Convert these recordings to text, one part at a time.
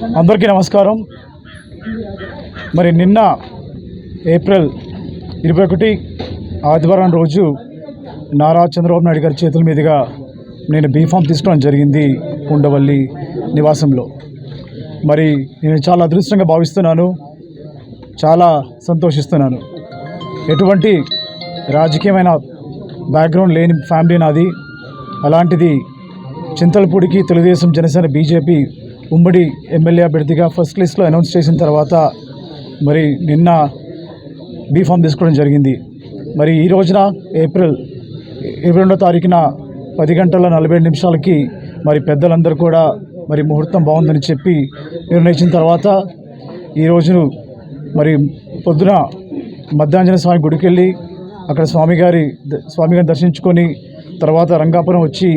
అందరికీ నమస్కారం. మరి నిన్న ఏప్రిల్ 21 ఆదివారం రోజు నారా చంద్రబాబు నాయుడు గారి చేతుల మీదుగా నేను బీఫామ్ తీసుకోవడం జరిగింది ఉండవల్లి నివాసంలో. మరి నేను చాలా అదృష్టంగా భావిస్తున్నాను, చాలా సంతోషిస్తున్నాను. ఎటువంటి రాజకీయమైన బ్యాక్గ్రౌండ్ లేని ఫ్యామిలీ నాది. అలాంటిది చింతలపూడికి తెలుగుదేశం, జనసేన, బీజేపీ ఉమ్మడి ఎమ్మెల్యే అభ్యర్థిగా ఫస్ట్ లిస్ట్లో అనౌన్స్ చేసిన తర్వాత మరి నిన్న బీఫామ్ తీసుకోవడం జరిగింది. మరి ఈ రోజున ఏప్రిల్ 22వ తారీఖున 10:47 మరి పెద్దలందరూ కూడా మరి ముహూర్తం బాగుందని చెప్పి నిర్ణయించిన తర్వాత ఈరోజు మరి పొద్దున మధ్యాంజనేయ స్వామి గుడికి వెళ్ళి అక్కడ స్వామిగారిని దర్శించుకొని తర్వాత రంగాపురం వచ్చి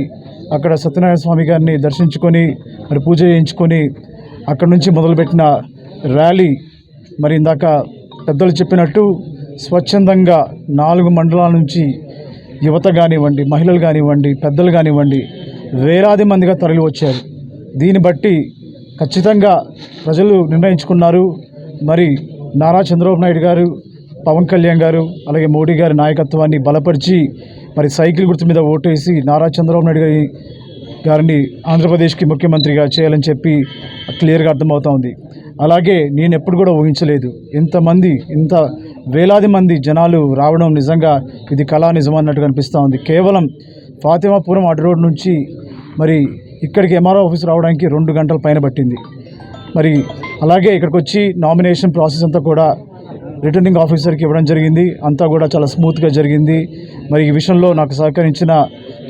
అక్కడ సత్యనారాయణ స్వామి గారిని దర్శించుకొని మరి పూజ చేయించుకొని అక్కడ నుంచి మొదలుపెట్టిన ర్యాలీ మరి ఇందాక పెద్దలు చెప్పినట్టు స్వచ్ఛందంగా 4 మండలాల నుంచి యువత కానివ్వండి, మహిళలు కానివ్వండి, పెద్దలు కానివ్వండి వేలాది మందిగా తరలి వచ్చారు. దీన్ని బట్టి ఖచ్చితంగా ప్రజలు నిర్ణయించుకున్నారు. మరి నారా చంద్రబాబు నాయుడు గారు, పవన్ కళ్యాణ్ గారు, అలాగే మోడీ గారి నాయకత్వాన్ని బలపరిచి మరి సైకిల్ గుర్తు మీద ఓటేసి నారా చంద్రబాబు నాయుడు గారిని ఆంధ్రప్రదేశ్కి ముఖ్యమంత్రిగా చేయాలని చెప్పి క్లియర్గా అర్థమవుతా ఉంది. అలాగే నేను ఎప్పుడు కూడా ఊహించలేదు ఇంత వేలాది మంది జనాలు రావడం. నిజంగా ఇది కళా నిజం అన్నట్టుగా అనిపిస్తూ ఉంది. కేవలం ఫాతిమాపురం అడ్డు రోడ్ నుంచి మరి ఇక్కడికి ఎంఆర్ఓ ఆఫీస్ రావడానికి 2 గంటల పైన పట్టింది. మరి అలాగే ఇక్కడికి వచ్చి నామినేషన్ ప్రాసెస్ అంతా కూడా రిటర్నింగ్ ఆఫీసర్కి ఇవ్వడం జరిగింది. అంతా కూడా చాలా స్మూత్గా జరిగింది. మరి ఈ విషయంలో నాకు సహకరించిన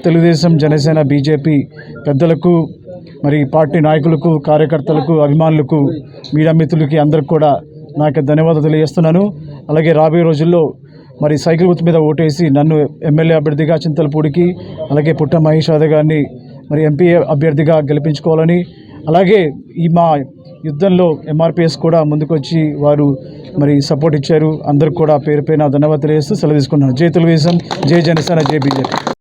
తెలుగుదేశం, జనసేన, బీజేపీ పెద్దలకు, మరి పార్టీ నాయకులకు, కార్యకర్తలకు, అభిమానులకు, మీడియా మిత్రులకి అందరికి కూడా నాకు ధన్యవాదాలు తెలియజేస్తున్నాను. అలాగే రాబోయే రోజుల్లో మరి సైకిల్ గుర్తు మీద ఓటేసి నన్ను ఎమ్మెల్యే అభ్యర్థిగా చింతలపూడికి, అలాగే పుట్ట మహేష్ యాదవ్ గారిని మరి ఎంపీ అభ్యర్థిగా గెలిపించుకోవాలని, అలాగే ఈ మా యుద్ధంలో ఎంఆర్పిఎస్ కూడా ముందుకొచ్చి వారు మరి సపోర్ట్ ఇచ్చారు. అందరికి కూడా పేరు పైన ధన్యవాదాలు తెలియజేస్తూ సెలవు తీసుకున్నాను. జై తెలుగుదేశం, జై జనసేన, జై బీజేపీ.